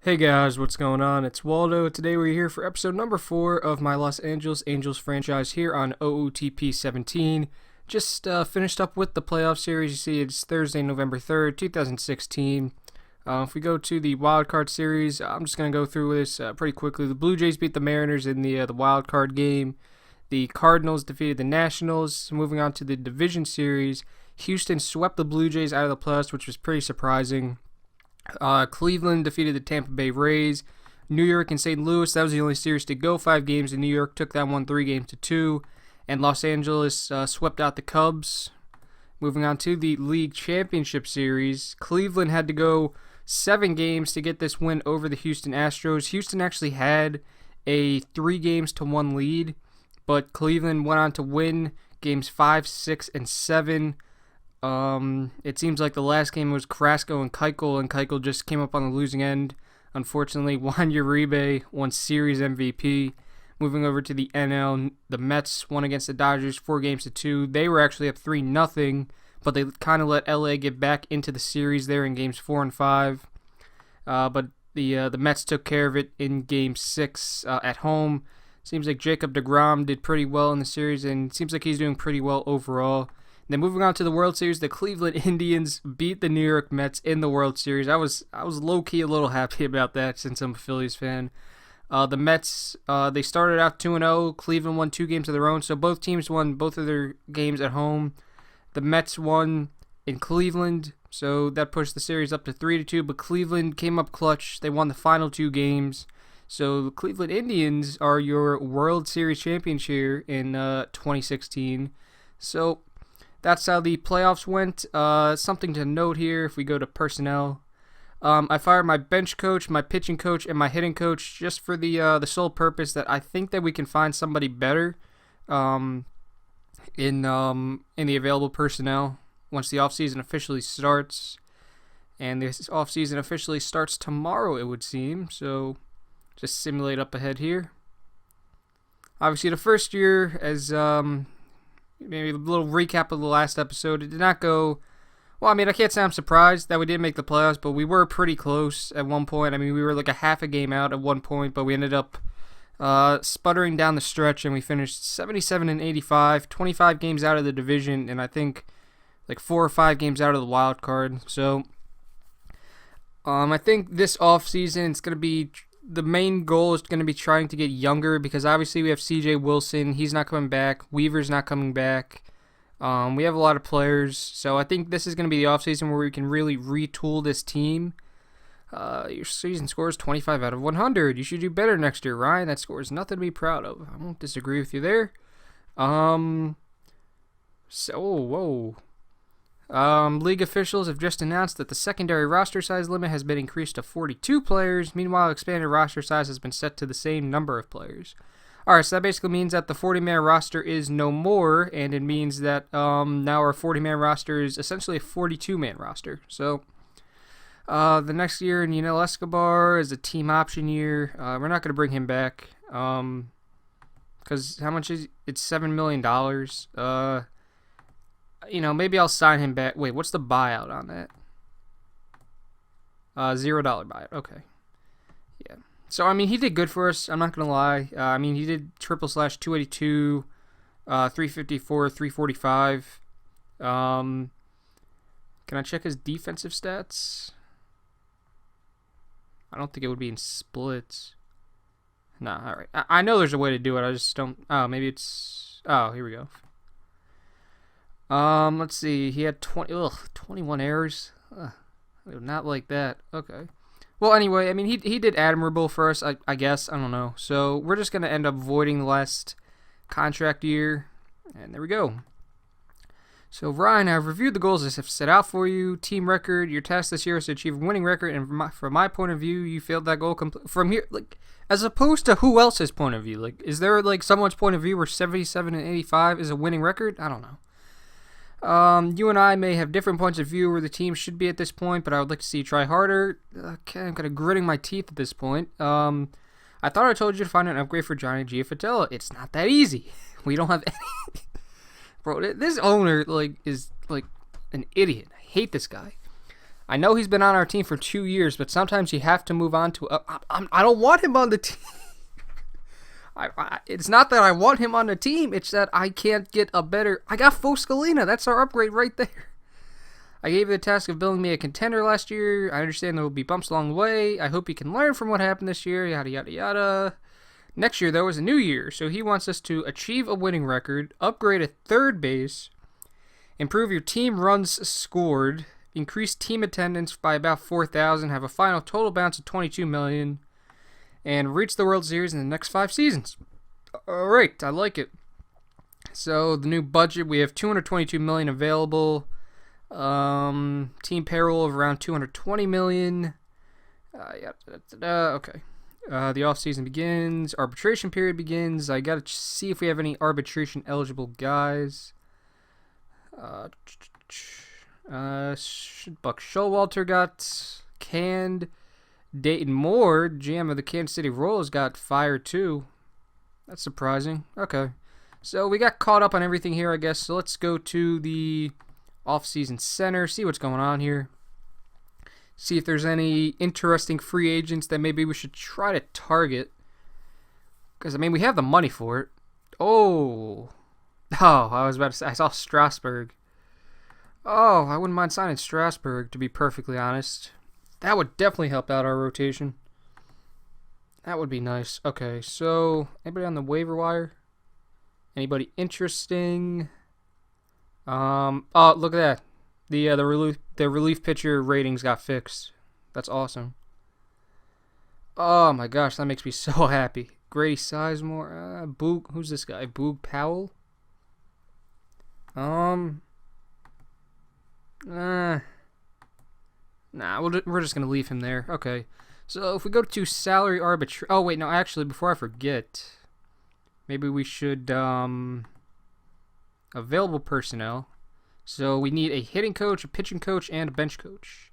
Hey guys, what's going on? It's Waldo. Today we're here for episode number 4 of my Los Angeles Angels franchise here on OOTP 17. Just finished up with the playoff series. You see, it's Thursday, November 3rd, 2016. If we go to the wild card series, I'm just going to go through this pretty quickly. The Blue Jays beat the Mariners in the wild card game. The Cardinals defeated the Nationals. Moving on to the division series, Houston swept the Blue Jays out of the playoffs, which was pretty surprising. Cleveland defeated the Tampa Bay Rays. New York and St. Louis, that was the only series to go 5 games, and New York took that one 3-2. And Los Angeles swept out the Cubs. Moving on to the league championship series, Cleveland had to go 7 games to get this win over the Houston Astros. Houston actually had a 3-1 lead, but Cleveland went on to win games 5, 6, and 7. It seems like the last game was Carrasco and Keuchel just came up on the losing end. Unfortunately, Juan Uribe won Series MVP. Moving over to the NL, the Mets won against the Dodgers 4-2. They were actually up 3-0, but they kind of let LA get back into the series there in games 4 and 5. But the Mets took care of it in game 6 at home. Seems like Jacob deGrom did pretty well in the series, and it seems like he's doing pretty well overall. Then moving on to the World Series, the Cleveland Indians beat the New York Mets in the World Series. I was low-key a little happy about that since I'm a Phillies fan. The Mets, they started out 2-0. Cleveland won 2 games of their own, so both teams won both of their games at home. The Mets won in Cleveland, so that pushed the series up to 3-2, but Cleveland came up clutch. They won the final 2 games. So the Cleveland Indians are your World Series champions here in 2016. So that's how the playoffs went. Something to note here if we go to personnel. I fired my bench coach, my pitching coach, and my hitting coach just for the sole purpose that I think that we can find somebody better in the available personnel once the offseason officially starts. And this offseason officially starts tomorrow, it would seem. So just simulate up ahead here. Obviously, the first year, as maybe a little recap of the last episode, it did not go well. I mean, I can't say I'm surprised that we didn't make the playoffs, but we were pretty close at one point. I mean, we were like a half a game out at one point, but we ended up sputtering down the stretch, and we finished 77-85, 25 games out of the division, and I think like 4 or 5 games out of the wild card. So I think this offseason it's going to be the main goal is going to be trying to get younger, because obviously we have CJ Wilson. He's not coming back. Weaver's not coming back. We have a lot of players. So I think this is going to be the offseason where we can really retool this team. Your season score is 25 out of 100. You should do better next year, Ryan. That score is nothing to be proud of. I won't disagree with you there. League officials have just announced that the secondary roster size limit has been increased to 42 players. Meanwhile, expanded roster size has been set to the same number of players. Alright, so that basically means that the 40-man roster is no more, and it means that now our 40-man roster is essentially a 42-man roster. So the next year, Yunel Escobar is a team option year. We're not going to bring him back because how much is it's $7 million. Maybe I'll sign him back. Wait, what's the buyout on that? $0 buyout. Okay. Yeah. So, I mean, he did good for us. I'm not going to lie. He did triple slash 282, 354, 345. Can I check his defensive stats? I don't think it would be in splits. Nah, all right. I know there's a way to do it. I just don't. Oh, maybe it's. Oh, here we go. Let's see. He had 21 errors. I do not like that. Okay. Well, anyway, I mean, he did admirable for us, I guess. I don't know. So we're just going to end up voiding the last contract year. And there we go. So, Ryan, I've reviewed the goals I have set out for you. Team record. Your task this year is to achieve a winning record. And from my point of view, you failed that goal from here. Like, as opposed to who else's point of view. Like, is there, like, someone's point of view where 77-85 is a winning record? I don't know. You and I may have different points of view where the team should be at this point, but I would like to see you try harder. Okay, I'm kind of gritting my teeth at this point. I thought I told you to find an upgrade for Johnny Giafatella. It's not that easy. We don't have any. Bro, this owner is an idiot. I hate this guy. I know he's been on our team for 2 years, but sometimes you have to move on to. I don't want him on the team. It's not that I want him on the team. It's that I can't get a better. I got Foscalina. That's our upgrade right there. I gave you the task of building me a contender last year. I understand there will be bumps along the way. I hope you can learn from what happened this year. Yada yada yada. Next year, though, is a new year, so he wants us to achieve a winning record, upgrade a third base, improve your team runs scored, increase team attendance by about 4,000, have a final total balance of 22 million, and reach the World Series in the next 5 seasons. All right, I like it. So the new budget, we have 222 million available. Team payroll of around 220 million. Okay. The offseason begins. Arbitration period begins. I gotta see if we have any arbitration eligible guys. Buck Showalter got canned. Dayton Moore, GM of the Kansas City Royals, got fired too. That's surprising. Okay. So we got caught up on everything here, I guess. So let's go to the offseason center, see what's going on here. See if there's any interesting free agents that maybe we should try to target. Because, I mean, we have the money for it. Oh, I was about to say, I saw Strasburg. Oh, I wouldn't mind signing Strasburg, to be perfectly honest. That would definitely help out our rotation. That would be nice. Okay, so, anybody on the waiver wire? Anybody interesting? Oh, look at that. The relief pitcher ratings got fixed. That's awesome. Oh my gosh, that makes me so happy. Grady Sizemore, Boog, who's this guy? Boog Powell? Nah, we're just gonna leave him there. Okay. So if we go to salary arbitration, oh wait, no, actually, before I forget, maybe we should available personnel. So we need a hitting coach, a pitching coach, and a bench coach.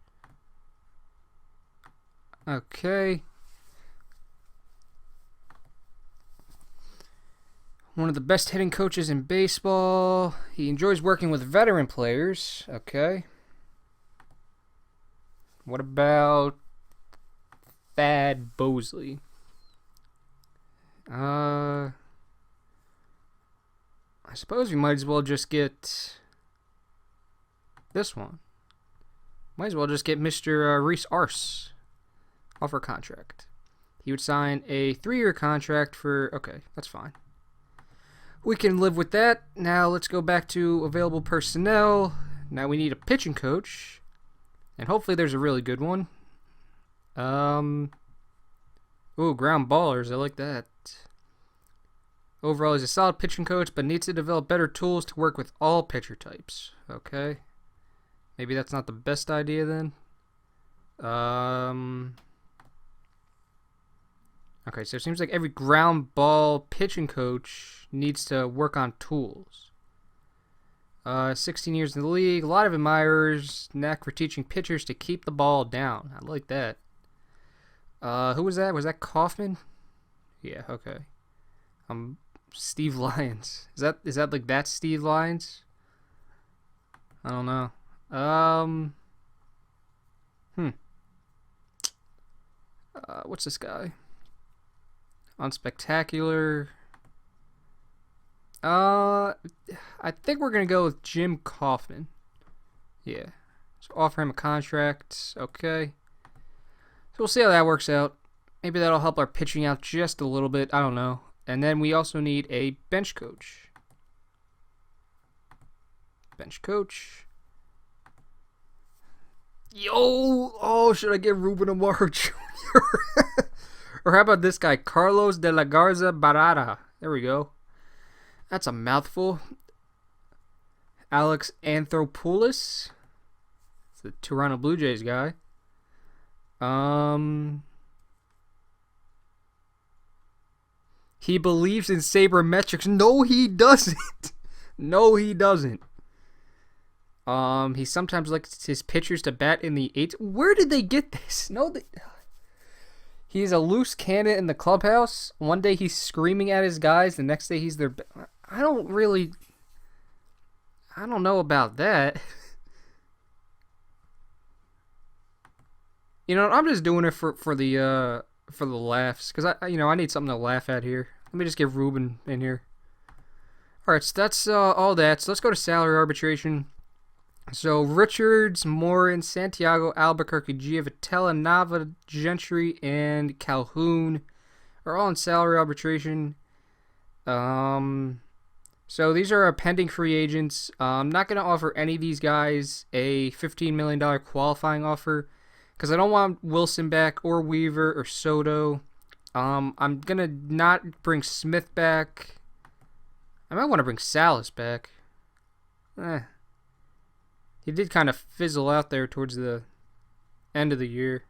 Okay. One of the best hitting coaches in baseball. He enjoys working with veteran players. Okay. What about Thad Bosley? I suppose we might as well just get this one. Might as well just get Mr. Reese Arce off our contract. He would sign a 3-year contract for... Okay, that's fine. We can live with that. Now let's go back to available personnel. Now we need a pitching coach. And hopefully there's a really good one. Ooh, ground ballers. I like that. Overall, he's a solid pitching coach, but needs to develop better tools to work with all pitcher types. Okay. Maybe that's not the best idea then. Okay, so it seems like every ground ball pitching coach needs to work on tools. 16 years in the league, a lot of admirers, knack for teaching pitchers to keep the ball down. I like that. Who was that? Was that Kaufman? Yeah, okay. Steve Lyons. Is that like that Steve Lyons? I don't know. What's this guy? Unspectacular. I think we're gonna go with Jim Kaufman. Yeah. So offer him a contract. Okay. So we'll see how that works out. Maybe that'll help our pitching out just a little bit. I don't know. And then we also need a bench coach. Bench coach. Oh, should I get Ruben Amaro Jr.? Or how about this guy, Carlos de la Garza Barada? There we go. That's a mouthful. Alex Anthopoulos. It's the Toronto Blue Jays guy. He believes in sabermetrics. No, he doesn't. No, he doesn't. He sometimes likes his pitchers to bat in the 8th. Where did they get this? He's a loose cannon in the clubhouse. One day he's screaming at his guys. The next day he's their... I don't know about that. I'm just doing it for the laughs, because I need something to laugh at here. Let me just get Ruben in here. All right, so that's all that. So let's go to salary arbitration. So Richards, Morin, Santiago, Albuquerque, Giavotella, Nava, Gentry, and Calhoun are all in salary arbitration. So these are our pending free agents. I'm not going to offer any of these guys a $15 million qualifying offer because I don't want Wilson back or Weaver or Soto. I'm going to not bring Smith back. I might want to bring Salas back. He did kind of fizzle out there towards the end of the year.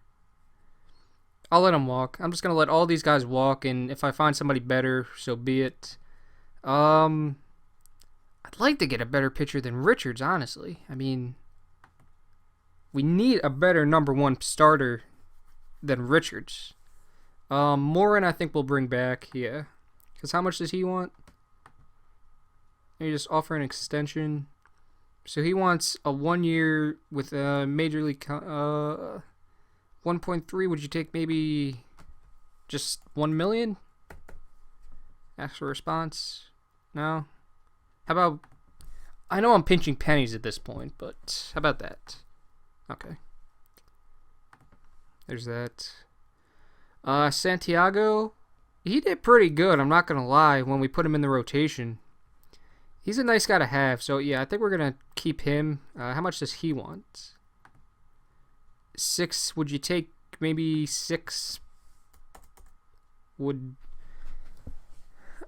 I'll let him walk. I'm just going to let all these guys walk, and if I find somebody better, so be it. I'd like to get a better pitcher than Richards, honestly. I mean, we need a better number one starter than Richards. Morin, I think we'll bring back, yeah. Because how much does he want? Maybe just offer an extension. So he wants a 1 year with a major league 1.3. Would you take maybe just 1 million? Ask for a response. No? How about, I know I'm pinching pennies at this point, but how about that? Okay. There's that. Santiago, he did pretty good, I'm not going to lie, when we put him in the rotation. He's a nice guy to have, so yeah, I think we're going to keep him. How much does he want? 6, would you take maybe 6?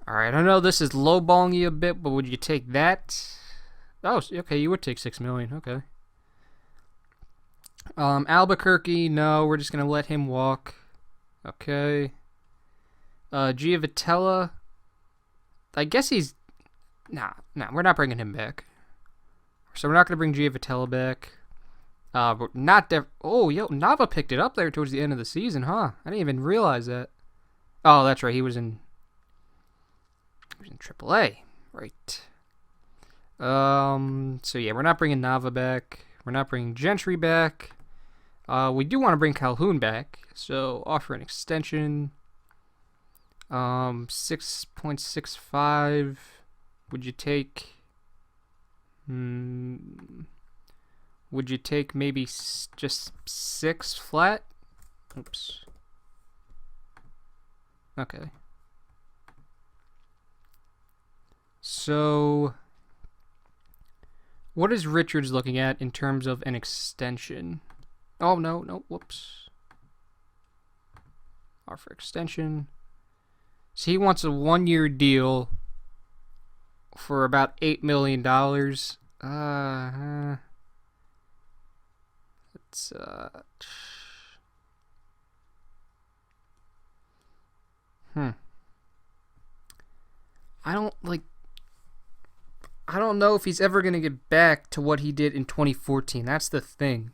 Alright, I know this is lowballing you a bit, but would you take that? Oh, okay, you would take $6 million, okay. Albuquerque, no, we're just going to let him walk. Okay. Giavotella, I guess he's... Nah, we're not bringing him back. So we're not going to bring Giavotella back. Nava picked it up there towards the end of the season, huh? I didn't even realize that. Oh, that's right, he was in AAA, right. So yeah, we're not bringing Nava back. We're not bringing Gentry back. We do want to bring Calhoun back, so offer an extension. 6.65. Would you take? Would you take maybe just 6 flat? Oops. Okay. So, what is Richards looking at in terms of an extension? Oh, no, whoops. Offer extension. So he wants a 1 year deal for about $8 million. I don't know if he's ever going to get back to what he did in 2014. That's the thing.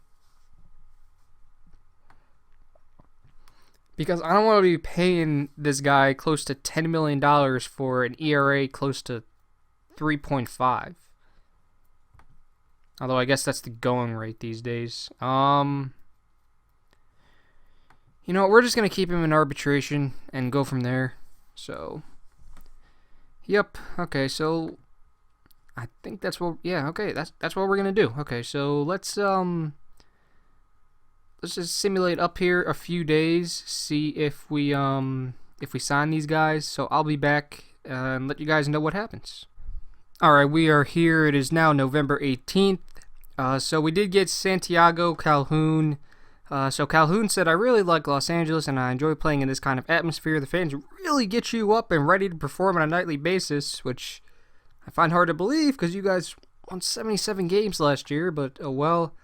Because I don't want to be paying this guy close to $10 million for an ERA close to 3.5. Although I guess that's the going rate these days. We're just going to keep him in arbitration and go from there. So, yep. Okay, so I think that's what, yeah, okay, that's what we're going to do. Okay, so let's just simulate up here a few days, see if we sign these guys. So I'll be back and let you guys know what happens. All right, we are here. It is now November 18th. So we did get Santiago, Calhoun. So Calhoun said, I really like Los Angeles and I enjoy playing in this kind of atmosphere. The fans really get you up and ready to perform on a nightly basis, which I find hard to believe because you guys won 77 games last year, but oh well.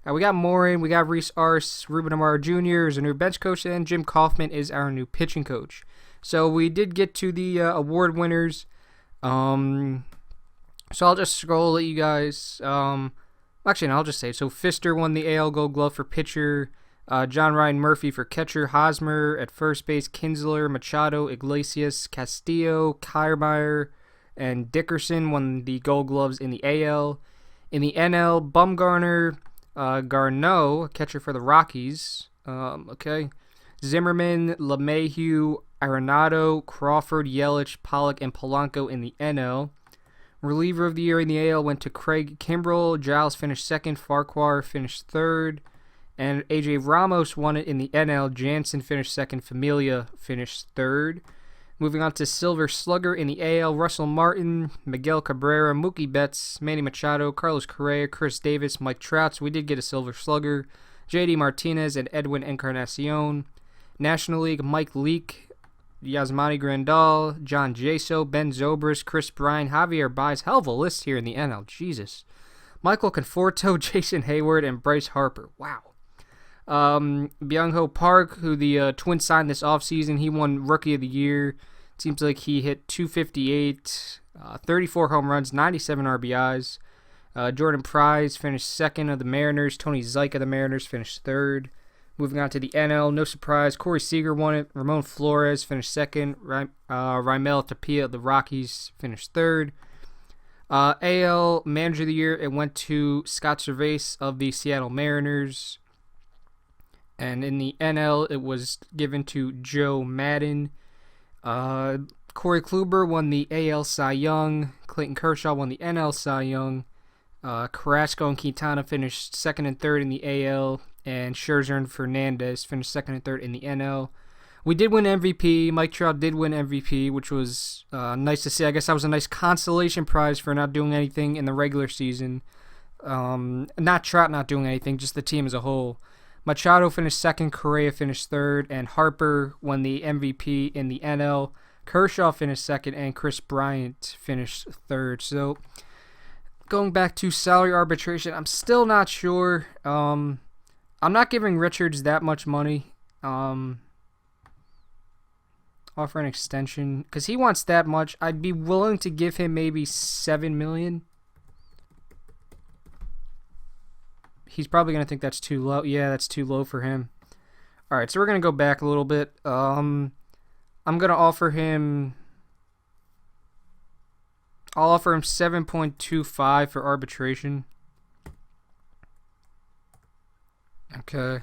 We got Morin, we got Reese Arce, Ruben Amaro Jr. is our new bench coach, and Jim Kaufman is our new pitching coach. So we did get to the award winners. So I'll just scroll at you guys. Actually, no, I'll just say it. So Fister won the AL Gold Glove for pitcher. John Ryan Murphy for catcher. Hosmer at first base. Kinsler, Machado, Iglesias, Castillo, Kiermaier, and Dickerson won the Gold Gloves in the AL. In the NL, Bumgarner, Garneau, catcher for the Rockies, Okay. Zimmerman, LeMahieu, Arenado, Crawford, Yelich, Pollock, and Polanco in the NL. Reliever of the year in the AL went to Craig Kimbrell. Giles finished second. Farquhar finished third. And A.J. Ramos won it in the NL. Jansen finished second. Familia finished third. Moving on to Silver Slugger in the AL. Russell Martin, Miguel Cabrera, Mookie Betts, Manny Machado, Carlos Correa, Chris Davis, Mike Trout. So we did get a Silver Slugger. J.D. Martinez and Edwin Encarnacion. National League, Mike Leake, Yasmani Grandal, John Jaso, Ben Zobrist, Chris Bryan, Javier Baez. Hell of a list here in the NL. Jesus. Michael Conforto, Jason Hayward, and Bryce Harper. Wow. Byung-Ho Park, who the Twins signed this offseason, he won Rookie of the Year. Seems like he hit 258, 34 home runs, 97 RBIs. Jordan Price finished second of the Mariners. Tony Zych of the Mariners finished third. Moving on to the NL, no surprise, Corey Seager won it. Ramon Flores finished second. Raimel Tapia of the Rockies finished third. AL Manager of the Year, it went to Scott Servais of the Seattle Mariners. And in the NL, it was given to Joe Madden. Corey Kluber won the AL Cy Young. Clayton Kershaw won the NL Cy Young. Carrasco and Quintana finished second and third in the AL. And Scherzer and Fernandez finished second and third in the NL. We did win MVP. Mike Trout did win MVP, which was nice to see. I guess that was a nice consolation prize for not doing anything in the regular season. Not Trout not doing anything, just the team as a whole. Machado finished second, Correa finished third, and Harper won the MVP in the NL. Kershaw finished second, and Chris Bryant finished third. So, going back to salary arbitration, I'm still not sure. I'm not giving Richards that much money. Offer an extension because he wants that much. I'd be willing to give him maybe $7 million. He's probably gonna think that's too low. Yeah, that's too low for him. All right, so we're gonna go back a little bit. I'm gonna offer him. I'll offer him 7.25 for arbitration. Okay.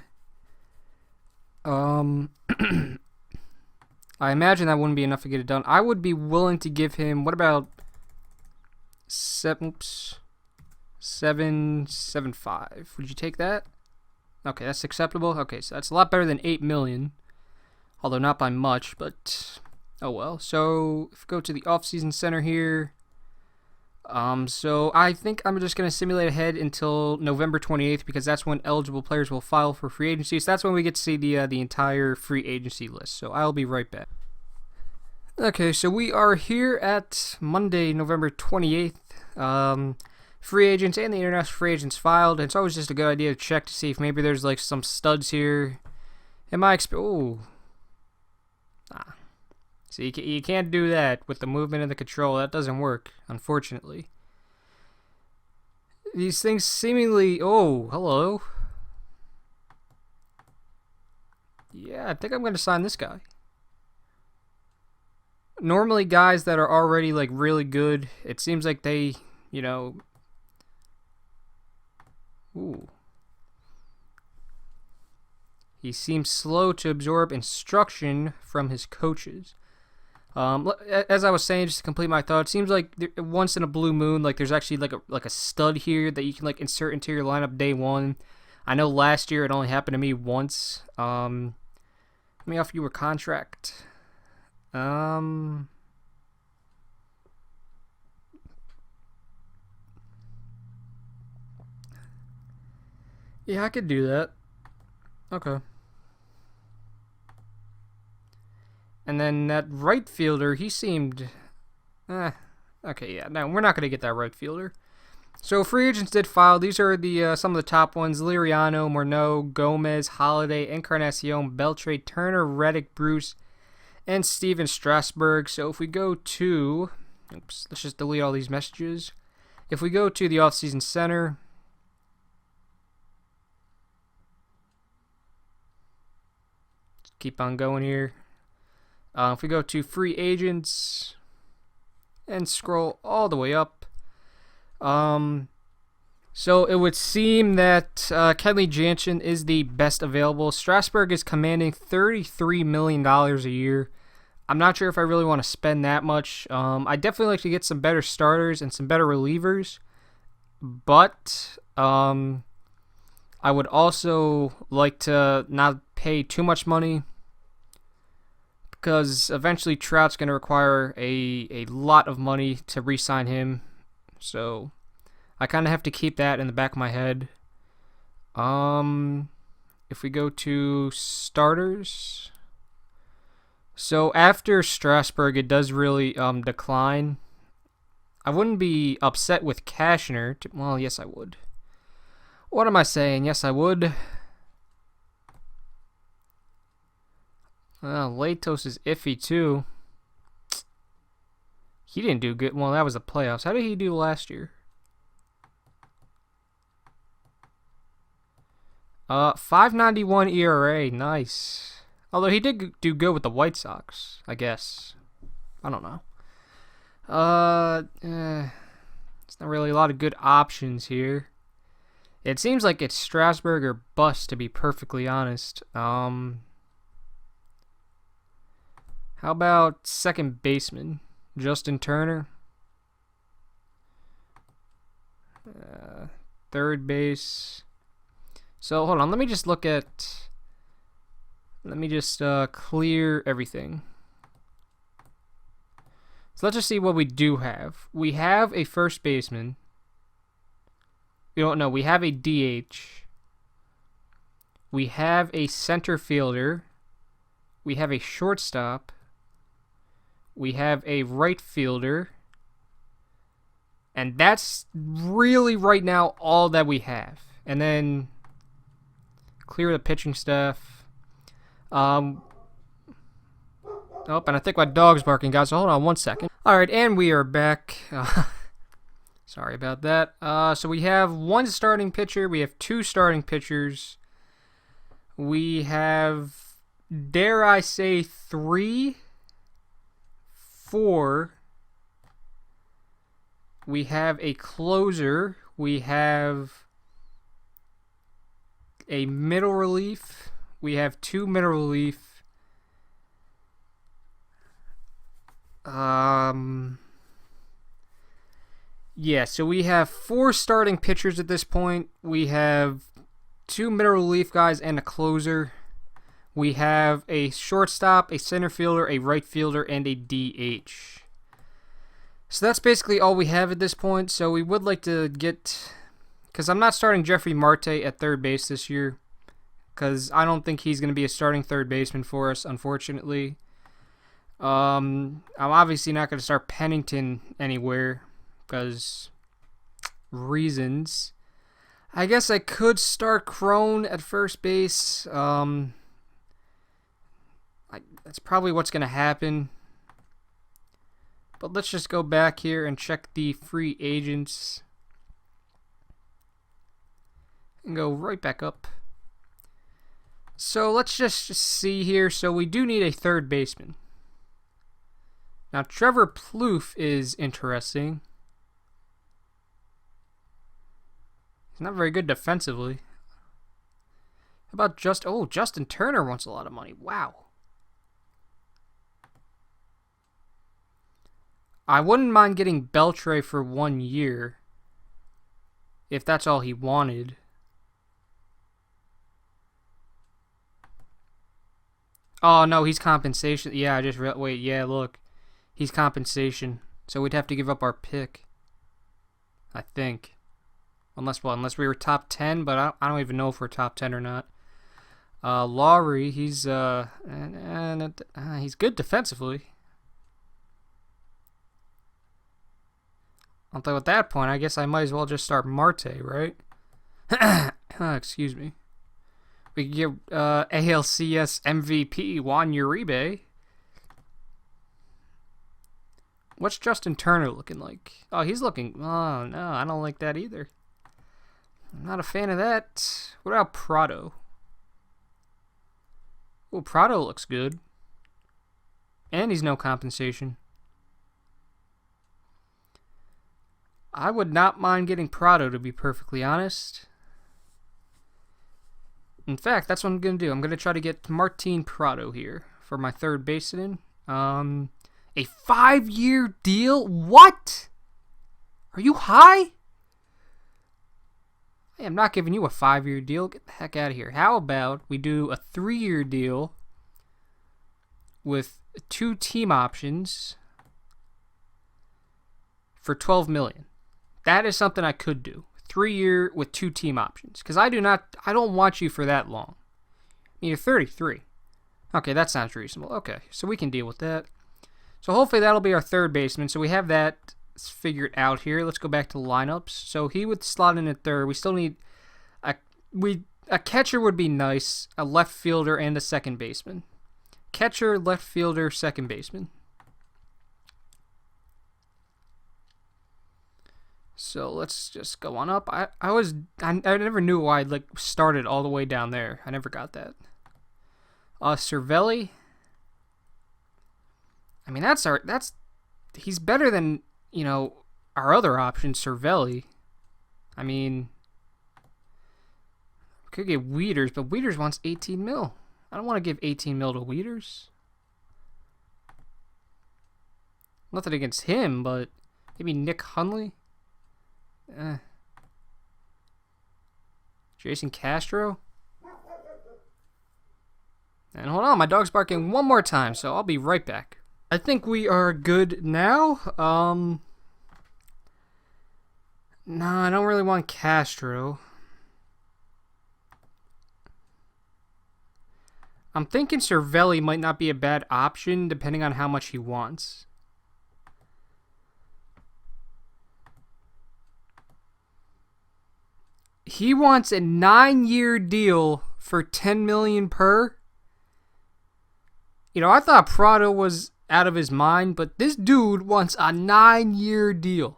I imagine that wouldn't be enough to get it done. I would be willing to give him, what about 7.75? Would you take that? Okay, that's acceptable. Okay, so that's a lot better than $8 million, although not by much, but oh well. So if we go to the offseason center here, so I think I'm just going to simulate ahead until November 28th because that's when eligible players will file for free agency. So that's when we get to see the entire free agency list. So I'll be right back. Okay, so we are here at Monday, November 28th. Free agents and the international free agents filed. And it's always just a good idea to check to see if maybe there's like some studs here. In my experience, So you can't do that with the movement and the control. That doesn't work, unfortunately. These things seemingly... Oh, hello. Yeah, I think I'm going to sign this guy. Normally, guys that are already, like, really good, it seems like they, you know... Ooh. He seems slow to absorb instruction from his coaches. As I was saying, just to complete my thought, it seems like once in a blue moon, like there's actually like a stud here that you can like insert into your lineup day one. I know last year it only happened to me once. Let me offer you a contract. Yeah, I could do that. Okay. And then that right fielder, he seemed... okay, yeah. No, we're not going to get that right fielder. So free agents did file. These are the some of the top ones. Liriano, Morneau, Gomez, Holiday, Encarnacion, Beltre, Turner, Reddick, Bruce, and Steven Strasburg. So if we go to... Oops, let's just delete all these messages. If we go to the offseason center... Keep on going here. If we go to free agents and scroll all the way up, So it would seem that Kenley Jansen is the best available. Strasburg is commanding $33 million a year. I'm not sure if I really want to spend that much. I definitely like to get some better starters and some better relievers. But I would also like to not pay too much money, because eventually Trout's going to require a lot of money to re-sign him. So I kind of have to keep that in the back of my head. If we go to starters, so after Strasburg, it does really decline. I wouldn't be upset with Cashner. Well, yes, I would. What am I saying? Yes, I would. Latos is iffy, too. He didn't do good. Well, that was the playoffs. How did he do last year? 5.91 ERA. Nice. Although he did do good with the White Sox, I guess. I don't know. It's not really a lot of good options here. It seems like it's Strasburg or bust, to be perfectly honest. How about second baseman? Justin Turner. Third base. So, hold on. Let me just clear everything. So, let's just see what we do have. We have a first baseman. We don't know. We have a DH. We have a center fielder. We have a shortstop. We have a right fielder. And that's really right now all that we have. And then clear the pitching staff. Oh, and I think my dog's barking, guys, so hold on one second. Alright, and we are back. Sorry about that. So we have one starting pitcher. We have two starting pitchers. We have, dare I say, 3, 4. We have a closer. We have a middle relief. We have 2 middle relief. Yeah, so we have 4 starting pitchers at this point. We have 2 middle relief guys and a closer. We have a shortstop, a center fielder, a right fielder, and a DH. So that's basically all we have at this point. So we would like to get, because I'm not starting Jeffrey Marte at third base this year, because I don't think he's going to be a starting third baseman for us, unfortunately. I'm obviously not going to start Pennington anywhere, because reasons. I guess I could start Crone at first base. That's probably what's going to happen. But let's just go back here and check the free agents. And go right back up. So let's just see here. So we do need a third baseman. Now Trevor Plouffe is interesting. He's not very good defensively. How about Justin Turner wants a lot of money. Wow. I wouldn't mind getting Beltre for 1 year, if that's all he wanted. Oh, no, he's compensation. Yeah, I just wait, yeah, look. He's compensation. So we'd have to give up our pick, I think. Unless we were top 10, but I don't even know if we're top 10 or not. Lowry, he's good defensively. I'll think at that point, I guess I might as well just start Marte, right? Excuse me. We could give ALCS MVP Juan Uribe. What's Justin Turner looking like? Oh, he's looking... Oh, no, I don't like that either. I'm not a fan of that. What about Prado? Oh, Prado looks good. And he's no compensation. I would not mind getting Prado, to be perfectly honest. In fact, that's what I'm going to do. I'm going to try to get Martin Prado here for my third baseman. A 5-year deal? What? Are you high? Hey, I'm not giving you a 5-year deal. Get the heck out of here. How about we do a 3-year deal with 2 team options for $12 million? That is something I could do. 3-year with 2 team options. Because I don't want you for that long. I mean, you're 33. Okay, that sounds reasonable. Okay, so we can deal with that. So hopefully that'll be our third baseman. So we have that figured out here. Let's go back to the lineups. So he would slot in at third. We still need a catcher would be nice. A left fielder and a second baseman. Catcher, left fielder, second baseman. So let's just go on up. I never knew why I started all the way down there. I never got that. Cervelli. I mean, he's better than, our other option, Cervelli. I mean, we could get Wieters, but Wieters wants 18 mil. I don't want to give 18 mil to Wieters. Nothing against him, but maybe Nick Hundley. Jason Castro. And hold on, my dog's barking one more time, so I'll be right back. I think we are good now. No, I don't really want Castro. I'm thinking Cervelli might not be a bad option, depending on how much he wants. He wants a 9-year deal for $10 million per. I thought Prado was out of his mind, but this dude wants a 9-year deal.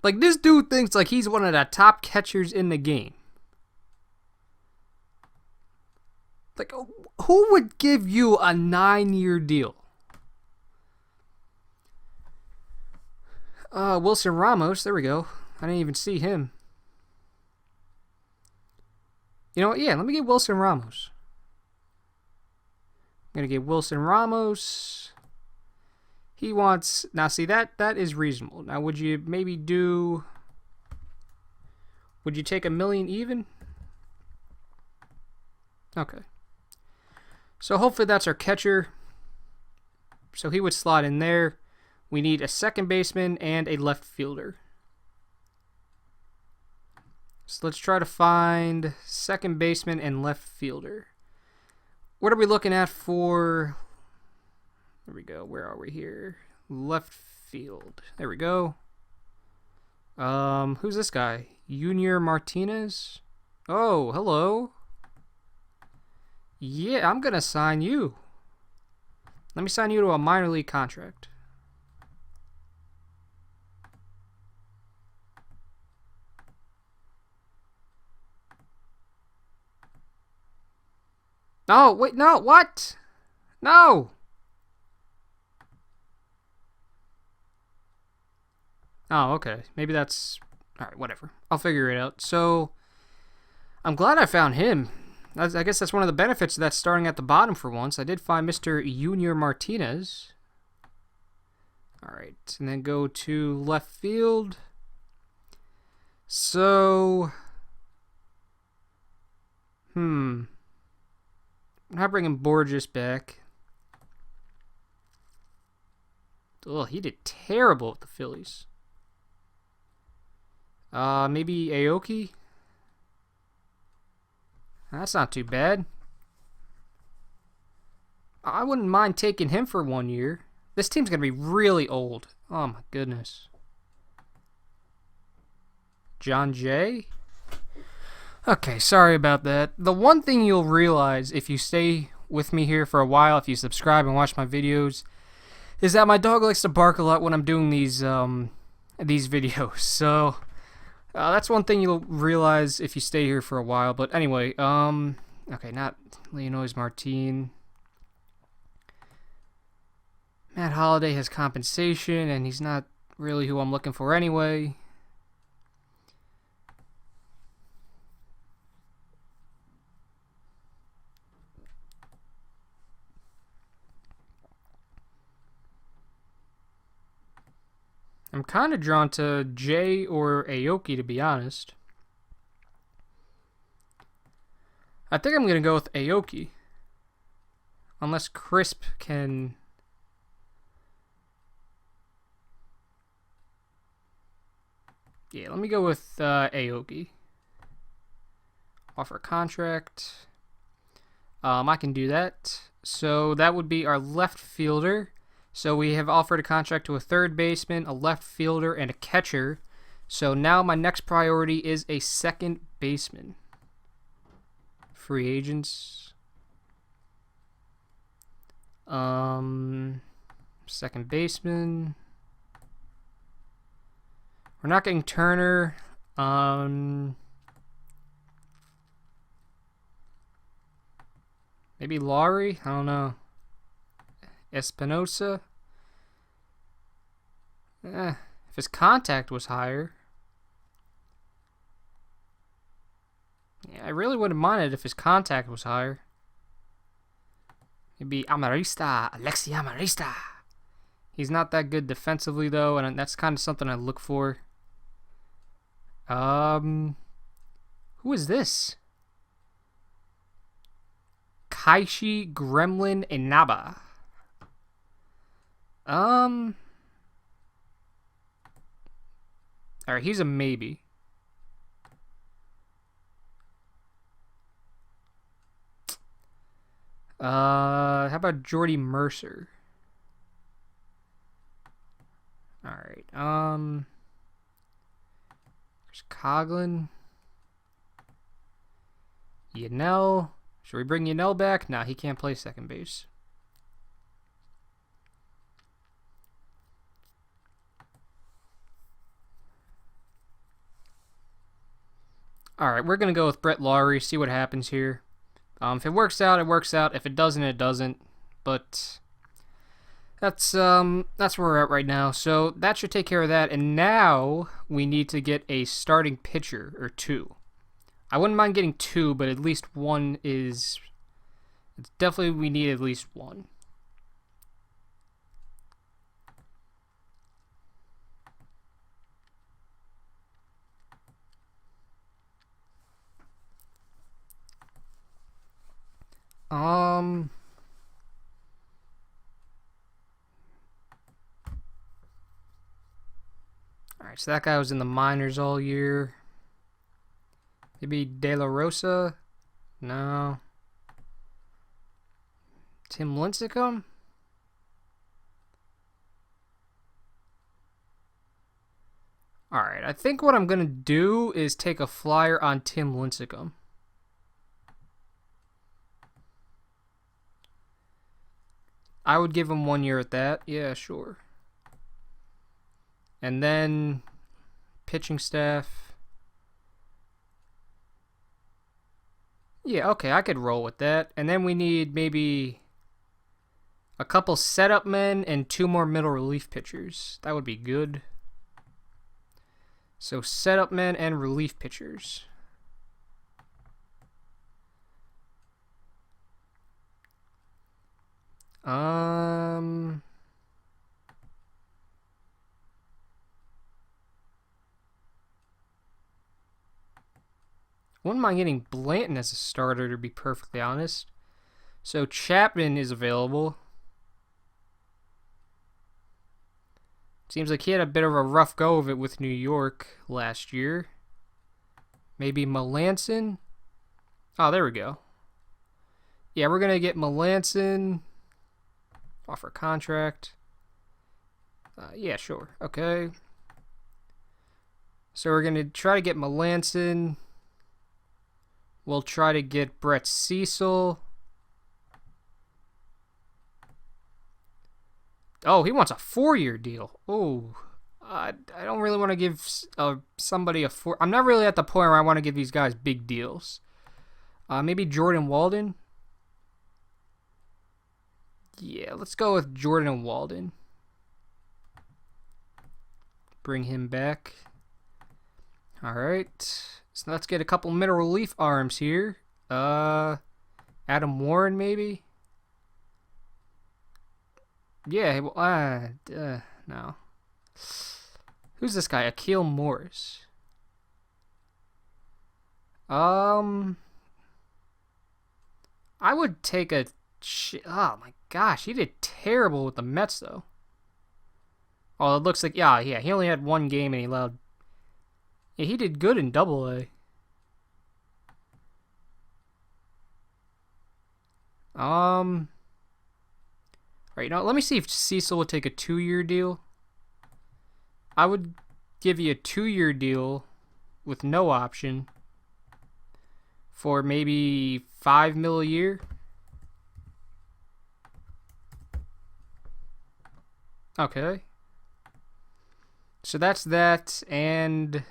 Like, this dude thinks like he's one of the top catchers in the game. Like, who would give you a 9-year deal? Wilson Ramos, there we go. I didn't even see him. You know what? Yeah, let me get Wilson Ramos. I'm going to get Wilson Ramos. He wants... Now, see, that is reasonable. Now, would you maybe do... Would you take $1 million even? Okay. So, hopefully that's our catcher. So, he would slot in there. We need a second baseman and a left fielder. So, let's try to find second baseman and left fielder. What are we looking at for... There we go. Where are we here? Left field. There we go. Who's this guy? Junior Martinez? Oh, hello. Yeah, I'm gonna sign you. Let me sign you to a minor league contract. No, wait, no, what? No! Oh, okay. Maybe that's... Alright, whatever. I'll figure it out. So, I'm glad I found him. I guess that's one of the benefits of that starting at the bottom for once. I did find Mr. Junior Martinez. Alright, and then go to left field. So... I'm not bringing Borges back. Oh, he did terrible with the Phillies. Maybe Aoki? That's not too bad. I wouldn't mind taking him for 1 year. This team's going to be really old. Oh, my goodness. John Jay? Okay, sorry about that. The one thing you'll realize if you stay with me here for a while, if you subscribe and watch my videos, is that my dog likes to bark a lot when I'm doing these videos. So that's one thing you'll realize if you stay here for a while. But anyway, okay, not Leonys Martin. Matt Holliday has compensation, and he's not really who I'm looking for anyway. I'm kind of drawn to Jay or Aoki, to be honest. I think I'm going to go with Aoki. Unless Crisp can... Yeah, let me go with Aoki. Offer contract. I can do that. So that would be our left fielder. So we have offered a contract to a third baseman, a left fielder, and a catcher. So now my next priority is a second baseman. Free agents. Second baseman. We're not getting Turner. Maybe Laurie? I don't know. Espinosa? If his contact was higher. Yeah, I really wouldn't mind it if his contact was higher. Maybe Amarista. Alexi Amarista. He's not that good defensively, though, and that's kind of something I look for. Who is this? Kaishi Gremlin Inaba. Alright, he's a maybe. How about Jordy Mercer? Alright, there's Coughlin. Yanel. Should we bring Yanel back? Nah, he can't play second base. Alright, we're going to go with Brett Lawrie, see what happens here. If it works out, it works out. If it doesn't, it doesn't. But that's where we're at right now. So that should take care of that. And now we need to get a starting pitcher or two. I wouldn't mind getting two, but at least one is... It's definitely we need at least one. Alright, so that guy was in the minors all year. Maybe De La Rosa? No. Tim Lincecum? Alright, I think what I'm going to do is take a flyer on Tim Lincecum. I would give him 1 year at that. Yeah, sure. And then pitching staff. Yeah, okay, I could roll with that. And then we need maybe a couple setup men and 2 more middle relief pitchers. That would be good. So setup men and relief pitchers. Wouldn't mind getting Blanton as a starter, to be perfectly honest. So Chapman is available. Seems like he had a bit of a rough go of it with New York last year. Maybe Melanson. Oh, there we go. Yeah, we're going to get Melanson. Offer contract. Yeah, sure. Okay. So we're going to try to get Melanson. We'll try to get Brett Cecil. Oh, he wants a 4-year deal. Oh, I don't really want to give somebody a 4. I'm not really at the point where I want to give these guys big deals. Maybe Jordan Walden. Yeah, let's go with Jordan Walden. bring him back. Alright. So let's get a couple middle relief arms here. Adam Warren, maybe? Yeah, well, no. Who's this guy? Akil Morris. I would take a... Oh my gosh, he did terrible with the Mets, though. Oh, it looks like... Yeah, he only had one game and he allowed... Yeah, he did good in Double-A. Alright, let me see if Cecil would take a 2-year deal. I would give you a 2-year deal with no option for maybe $5 million a year. Okay. So that's that, and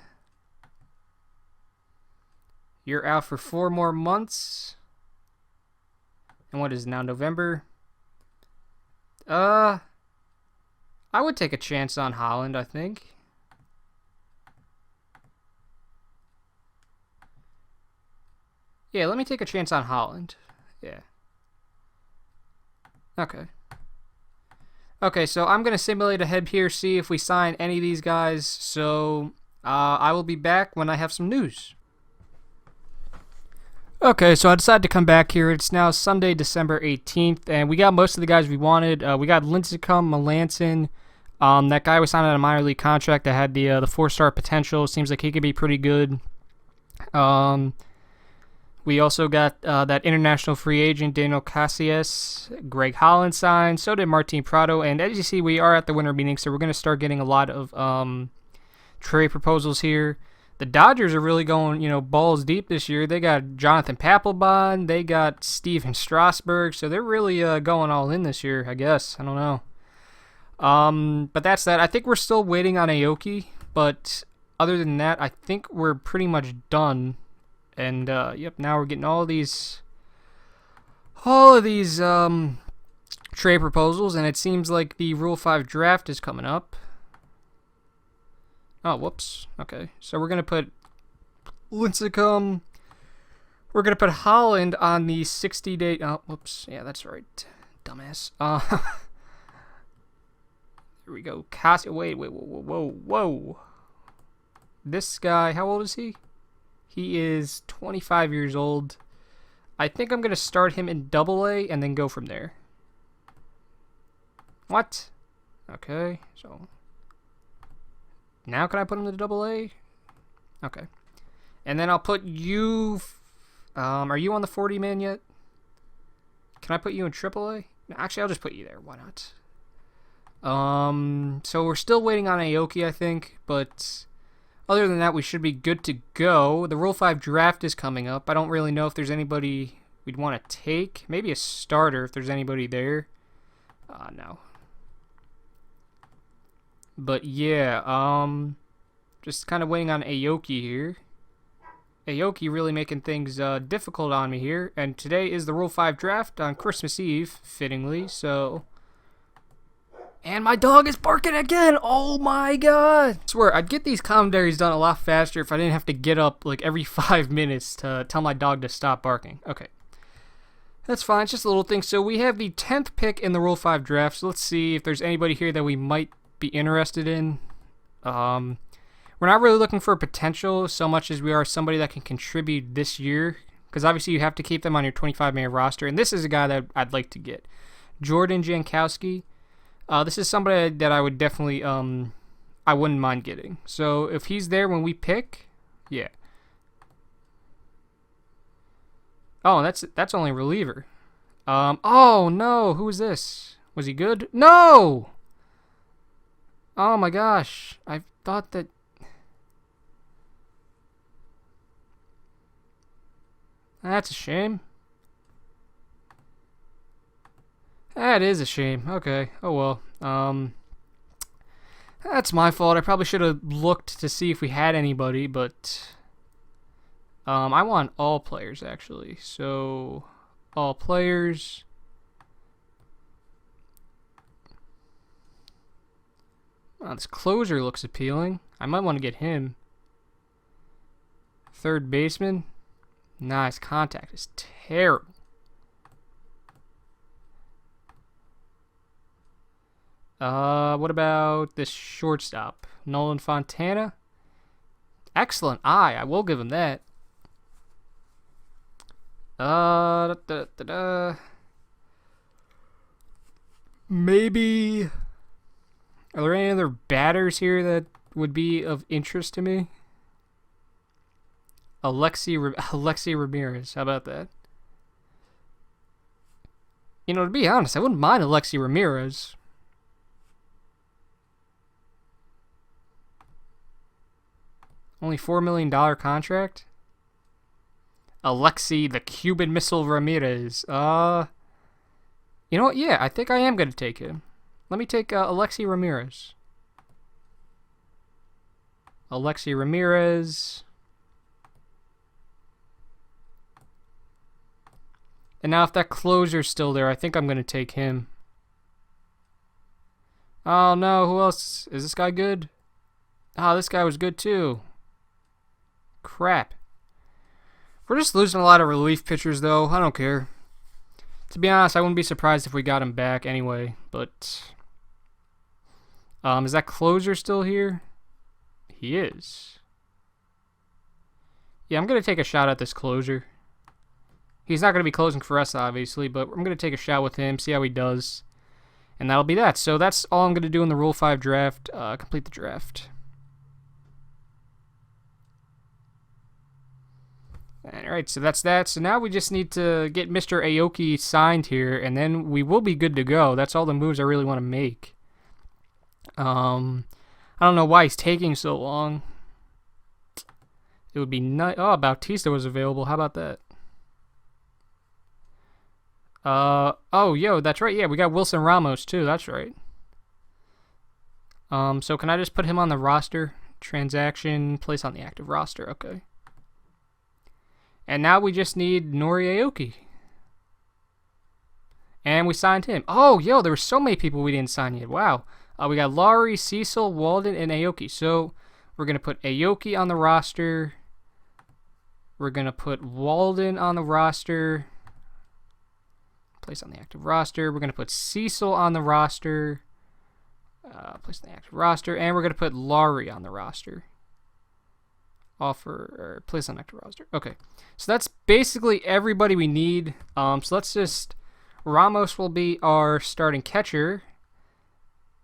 you're out for 4 more months. And what is it now, November? I would take a chance on Holland, I think. Yeah, let me take a chance on Holland. Yeah. Okay. Okay, so I'm going to simulate ahead here, see if we sign any of these guys. So, I will be back when I have some news. Okay, so I decided to come back here. It's now Sunday, December 18th, and we got most of the guys we wanted. We got Lincecum, Melanson. That guy was signed on a minor league contract that had the 4-star potential. Seems like he could be pretty good. We also got that international free agent, Daniel Casillas. Greg Holland signed. So did Martin Prado. And as you see, we are at the winter meeting, so we're going to start getting a lot of trade proposals here. The Dodgers are really going, balls deep this year. They got Jonathan Papelbon. They got Steven Strasburg. So they're really going all in this year, I guess. I don't know. But that's that. I think we're still waiting on Aoki. But other than that, I think we're pretty much done. And, yep, now we're getting all of these trade proposals. And it seems like the Rule 5 draft is coming up. Oh, whoops. Okay. So we're going to put Lincecum. We're going to put Holland on the 60-day... Oh, whoops. Yeah, that's right. Dumbass. Here we go. Wait. Whoa. This guy, how old is he? He is 25 years old. I think I'm going to start him in Double-A and then go from there. What? Okay, so... Now can I put him to Double-A? Okay. And then I'll put you... are you on the 40-man yet? Can I put you in Triple-A? Actually, I'll just put you there. Why not? So we're still waiting on Aoki, I think. But other than that, we should be good to go. The Rule 5 draft is coming up. I don't really know if there's anybody we'd want to take. Maybe a starter if there's anybody there. No. But yeah, just kind of waiting on Aoki here. Aoki really making things difficult on me here. And today is the Rule 5 draft on Christmas Eve, fittingly, so... And my dog is barking again! Oh my god! I swear, I'd get these commentaries done a lot faster if I didn't have to get up like every 5 minutes to tell my dog to stop barking. Okay. That's fine, it's just a little thing. So we have the 10th pick in the Rule 5 draft, so let's see if there's anybody here that we might be interested in. We're not really looking for potential so much as we are somebody that can contribute this year, because obviously you have to keep them on your 25-man roster, and this is a guy that I'd like to get. Jordan Jankowski. This is somebody that I would definitely, I wouldn't mind getting. So if he's there when we pick, yeah. Oh, that's only a reliever. Oh no, who is this? Was he good? No! Oh my gosh, I thought that... That's a shame. That is a shame. Okay, oh well. That's my fault. I probably should have looked to see if we had anybody, but... I want all players, actually. So, all players... Oh, this closer looks appealing. I might want to get him. Third baseman. Nice. Contact is terrible. What about this shortstop? Nolan Fontana? Excellent eye. I will give him that. Maybe. Are there any other batters here that would be of interest to me? Alexi Ramirez. How about that? You know, to be honest, I wouldn't mind Alexi Ramirez. Only $4 million contract? Alexi the Cuban Missile Ramirez. You know what? Yeah, I think I am going to take him. Let me take Alexi Ramirez. Alexi Ramirez. And now if that closer's still there, I think I'm going to take him. Oh no, who else? Is this guy good? Oh, this guy was good too. Crap. We're just losing a lot of relief pitchers though. I don't care. To be honest, I wouldn't be surprised if we got him back anyway. But is that closer still here? He is. Yeah, I'm going to take a shot at this closer. He's not going to be closing for us, obviously, but I'm going to take a shot with him, see how he does. And that'll be that. So that's all I'm going to do in the Rule 5 draft. Complete the draft. Alright, so that's that. So now we just need to get Mr. Aoki signed here, and then we will be good to go. That's all the moves I really want to make. I don't know why he's taking so long. It would be nice. Oh, Bautista was available. How about that? Oh, yo, that's right. Yeah, we got Wilson Ramos, too. That's right. So can I just put him on the roster? Transaction, place on the active roster. Okay. And now we just need Nori Aoki. And we signed him. Oh, yo, there were so many people we didn't sign yet. Wow. We got Laurie, Cecil, Walden, and Aoki. So we're going to put Aoki on the roster. We're going to put Walden on the roster. Place on the active roster. We're going to put Cecil on the roster. Place on the active roster. And we're going to put Laurie on the roster. Place on active roster. Okay. So that's basically everybody we need. So let's just... Ramos will be our starting catcher.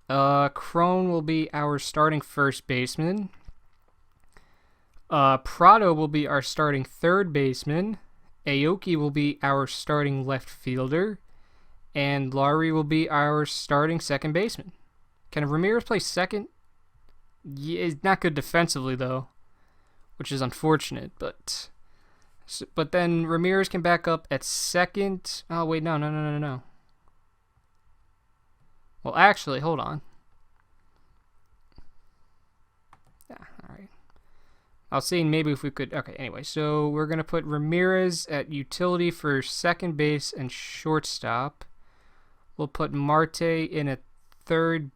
Crone will be our starting first baseman. Prado will be our starting third baseman. Aoki will be our starting left fielder. And Laurie will be our starting second baseman. Can Ramirez play second? Yeah, he's not good defensively, though, which is unfortunate. But then Ramirez can back up at second. Oh, wait, no. Well, actually, hold on. Yeah, all right. I was saying maybe if we could... Okay, anyway, so we're going to put Ramirez at utility for second base and shortstop. We'll put Marte in at third.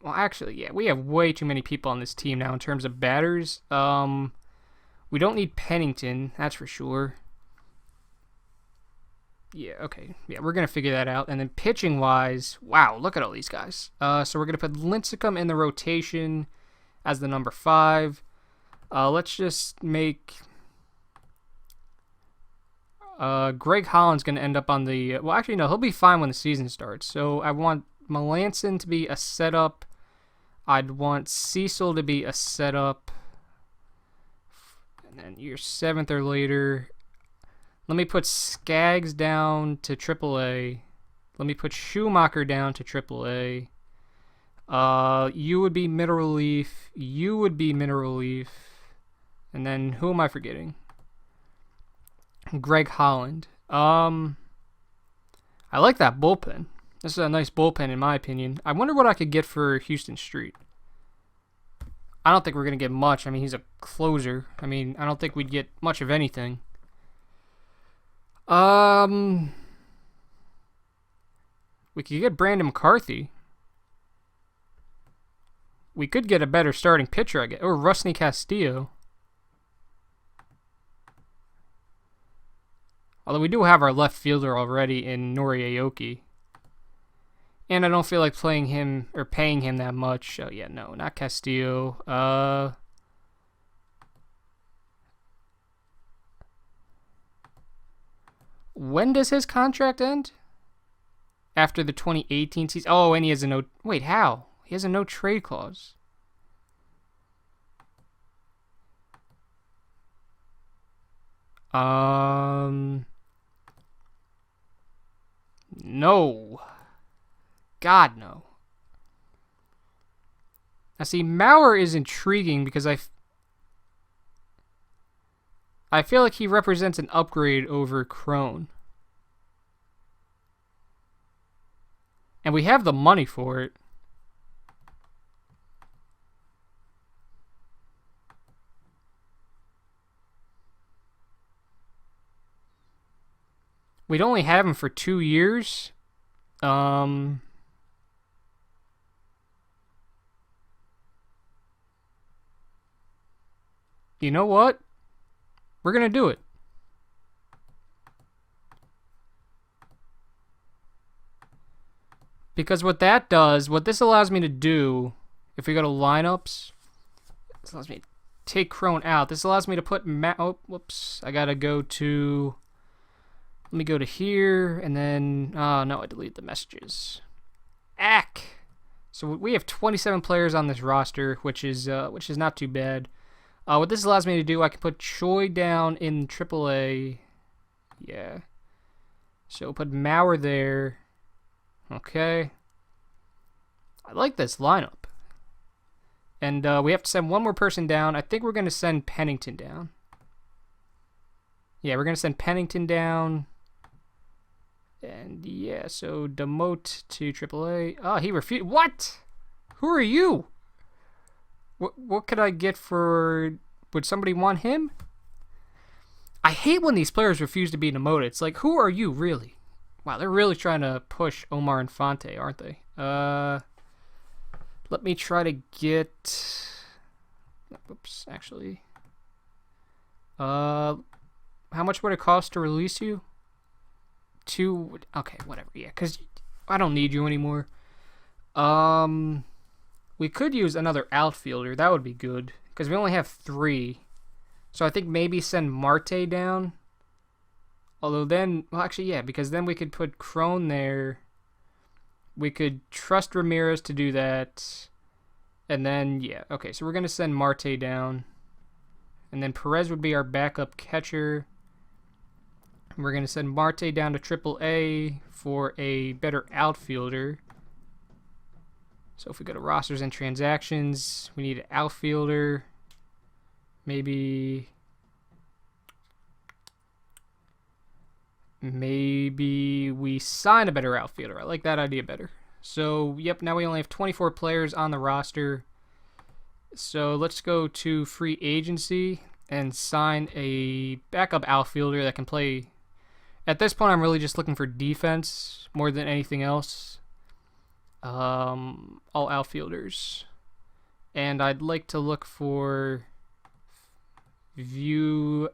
Well, actually, yeah, we have way too many people on this team now in terms of batters. We don't need Pennington, that's for sure. Yeah, okay. Yeah, we're going to figure that out. And then pitching-wise, wow, look at all these guys. So we're going to put Lincecum in the rotation as the number 5. Let's just make... Greg Holland's going to end up on the... Well, actually, no, he'll be fine when the season starts. So I want Melanson to be a setup. I'd want Cecil to be a setup. And then year 7th or later... Let me put Skaggs down to AAA. Let me put Schumacher down to AAA. You would be middle relief. You would be middle relief. And then who am I forgetting? Greg Holland. I like that bullpen. This is a nice bullpen in my opinion. I wonder what I could get for Houston Street. I don't think we're going to get much. I mean, he's a closer. I mean, I don't think we'd get much of anything. We could get Brandon McCarthy. We could get a better starting pitcher, I guess. Or Rusney Castillo. Although we do have our left fielder already in Nori Aoki. And I don't feel like playing him or paying him that much. Oh, yeah, no, not Castillo. When does his contract end? After the 2018 season? Oh, and he has a no... Wait, how? He has a no trade clause. No. God, no. Now, see, Mauer is intriguing because I feel like he represents an upgrade over Crone. And we have the money for it. We'd only have him for 2 years. You know what? We're going to do it. Because what that does, what this allows me to do, if we go to lineups, this allows me to take Crone out. This allows me to put oh, whoops. I got to go to... Let me go to here, and then... Oh, no, I deleted the messages. Ack! So we have 27 players on this roster, which is not too bad. What this allows me to do, I can put Choi down in AAA. Yeah. So put Mauer there. Okay. I like this lineup. And we have to send one more person down. I think we're going to send Pennington down. Yeah, we're going to send Pennington down. And yeah, so demote to AAA. Oh, he refused. What? Who are you? What could I get for... Would somebody want him? I hate when these players refuse to be demoted. It's like, who are you, really? Wow, they're really trying to push Omar Infante, aren't they? Let me try to get... Oops, actually. How much would it cost to release you? Okay, whatever, yeah, because I don't need you anymore. We could use another outfielder. That would be good, because we only have 3. So I think maybe send Marte down. Although then, well, actually, yeah, because then we could put Crone there. We could trust Ramirez to do that. And then, yeah, okay, so we're going to send Marte down. And then Perez would be our backup catcher. We're going to send Marte down to AAA for a better outfielder. So if we go to rosters and transactions, we need an outfielder. Maybe we sign a better outfielder. I like that idea better. So, yep, now we only have 24 players on the roster. So let's go to free agency and sign a backup outfielder that can play. At this point, I'm really just looking for defense more than anything else. All outfielders. And I'd like to look for view...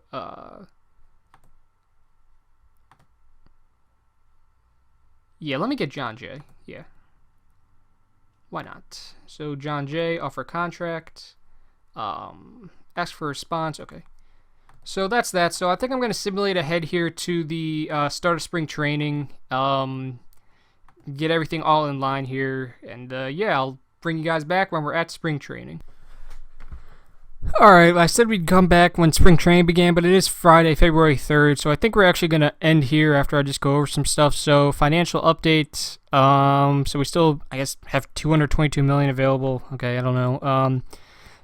Yeah, let me get John Jay. Yeah. Why not? So John Jay, offer contract. Ask for a response. Okay. So that's that. So I think I'm going to simulate ahead here to the start of spring training. Get everything all in line here. And yeah, I'll bring you guys back when we're at spring training. Alright, I said we'd come back when spring training began, but it is Friday, February 3rd, so I think we're actually going to end here after I just go over some stuff. So, financial update, so we still, I guess, have $222 million available. Okay, I don't know.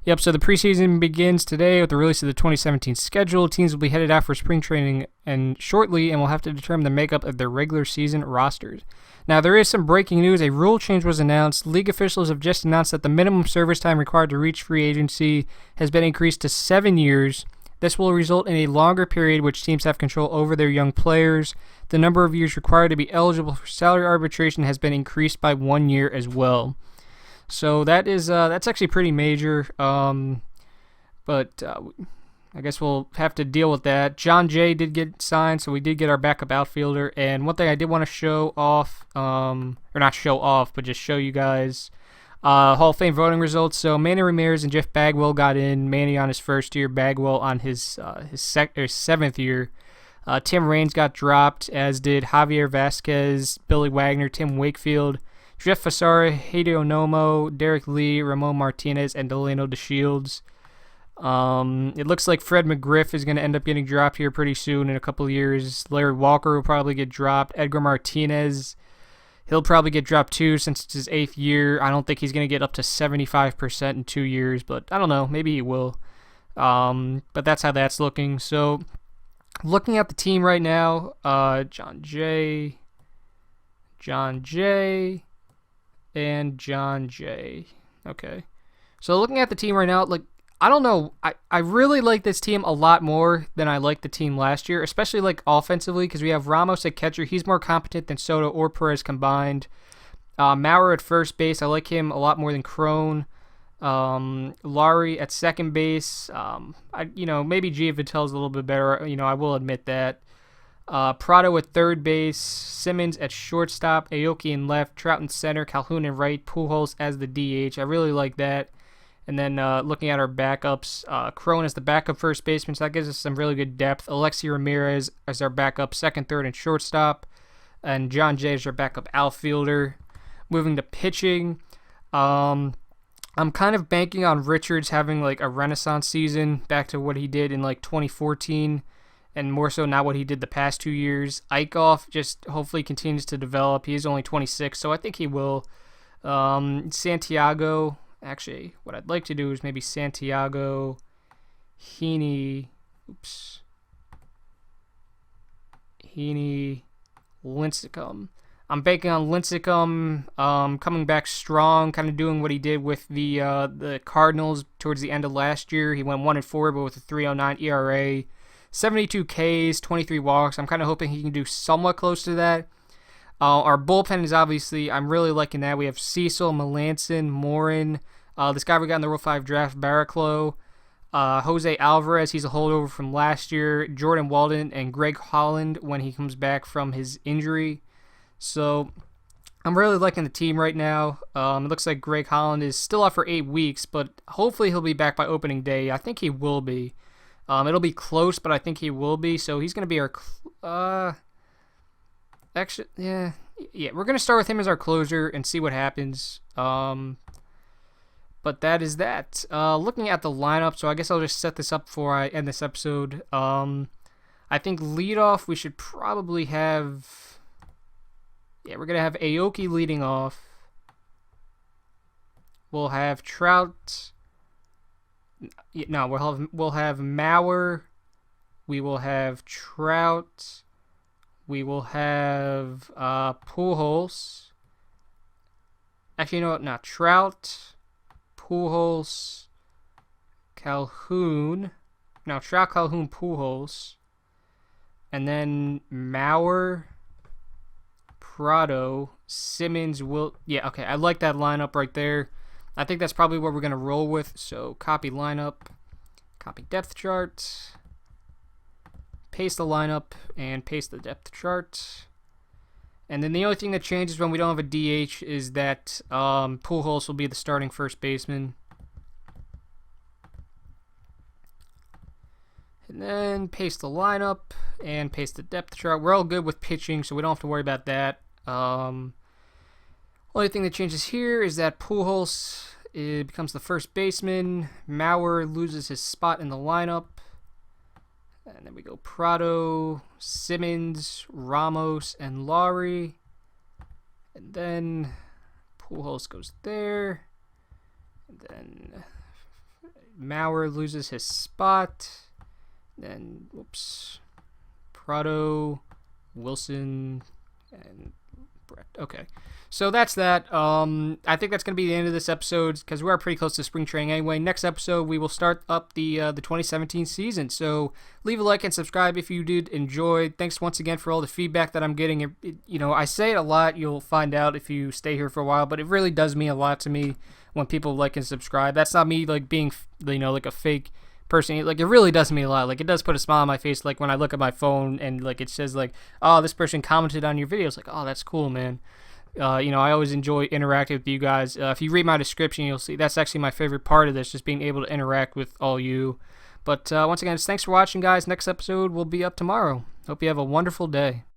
Yep, so the preseason begins today with the release of the 2017 schedule. Teams will be headed out for spring training and shortly, and will have to determine the makeup of their regular season rosters. Now, there is some breaking news. A rule change was announced. League officials have just announced that the minimum service time required to reach free agency has been increased to 7 years. This will result in a longer period which teams have control over their young players. The number of years required to be eligible for salary arbitration has been increased by 1 year as well. So that's actually pretty major. But I guess we'll have to deal with that. John Jay did get signed, so we did get our backup outfielder. And one thing I did want to show off, or not show off, but just show you guys Hall of Fame voting results. So Manny Ramirez and Jeff Bagwell got in. Manny on his first year, Bagwell on his seventh year. Tim Raines got dropped, as did Javier Vasquez, Billy Wagner, Tim Wakefield, Jeff Fasara, Hideo Nomo, Derek Lee, Ramon Martinez, and Delano DeShields. It looks like Fred McGriff is going to end up getting dropped here pretty soon in a couple of years. Larry Walker will probably get dropped. Edgar Martinez, he'll probably get dropped too since it's his 8th year. I don't think he's going to get up to 75% in 2 years, but I don't know. Maybe he will. But that's how that's looking. So looking at the team right now, John Jay, and John Jay. Okay. So looking at the team right now, like, I don't know. I really like this team a lot more than I liked the team last year, especially like offensively, because we have Ramos at catcher. He's more competent than Soto or Perez combined. Maurer at first base. I like him a lot more than Crone. Laurie at second base. Maybe Giovitel's a little bit better. I will admit that. Prado at third base. Simmons at shortstop. Aoki in left. Trout in center. Calhoun in right. Pujols as the DH. I really like that. And then looking at our backups, Crone is the backup first baseman, so that gives us some really good depth. Alexi Ramirez as our backup second, third, and shortstop. And John Jay is our backup outfielder. Moving to pitching, I'm kind of banking on Richards having like a renaissance season back to what he did in like 2014, and more so not what he did the past 2 years. Eichhoff just hopefully continues to develop. He is only 26, so I think he will. Santiago... Actually, what I'd like to do is maybe Santiago, Heaney, Lincecum. I'm banking on Lincecum coming back strong, kind of doing what he did with the Cardinals towards the end of last year. He went 1-4, but with a 3.09 ERA, 72 Ks, 23 walks. I'm kind of hoping he can do somewhat close to that. Our bullpen is obviously, I'm really liking that. We have Cecil, Melanson, Morin, this guy we got in the Rule 5 draft, Barraclough, Jose Alvarez, he's a holdover from last year, Jordan Walden, and Greg Holland when he comes back from his injury. So I'm really liking the team right now. It looks like Greg Holland is still out for 8 weeks, but hopefully he'll be back by opening day. I think he will be. It'll be close, but I think he will be. So he's going to be our... Actually, yeah, we're going to start with him as our closer and see what happens. But that is that. Looking at the lineup, so I guess I'll just set this up before I end this episode. I think leadoff, we should probably have... Yeah, we're going to have Aoki leading off. We'll have Trout. No, we'll have Maurer. We will have Trout. We will have Pujols. Actually, you know what? Not Trout, Pujols, Calhoun. No, Trout, Calhoun, Pujols. And then Maurer, Prado, Simmons, will... Yeah, okay. I like that lineup right there. I think that's probably what we're going to roll with. So copy lineup, copy depth chart. Paste the lineup and paste the depth chart. And then the only thing that changes when we don't have a DH is that Pujols will be the starting first baseman. And then paste the lineup and paste the depth chart. We're all good with pitching, so we don't have to worry about that. Only thing that changes here is that Pujols becomes the first baseman. Maurer loses his spot in the lineup. And then we go Prado, Simmons, Ramos, and Laurie. And then Pujols goes there. And then Maurer loses his spot. Then, Prado, Wilson, and Brett. Okay. So that's that. I think that's going to be the end of this episode because we are pretty close to spring training anyway. Next episode, we will start up the 2017 season. So leave a like and subscribe if you did enjoy. Thanks once again for all the feedback that I'm getting. I say it a lot. You'll find out if you stay here for a while, but it really does mean a lot to me. when people like and subscribe. That's not me like being, like a fake person. Like, it really does mean a lot. Like, it does put a smile on my face, like when I look at my phone and like it says like, oh, this person commented on your videos. Like, oh, that's cool, man. I always enjoy interacting with you guys. If you read my description, you'll see that's actually my favorite part of this, just being able to interact with all you. But once again, thanks for watching, guys. Next episode will be up tomorrow. Hope you have a wonderful day.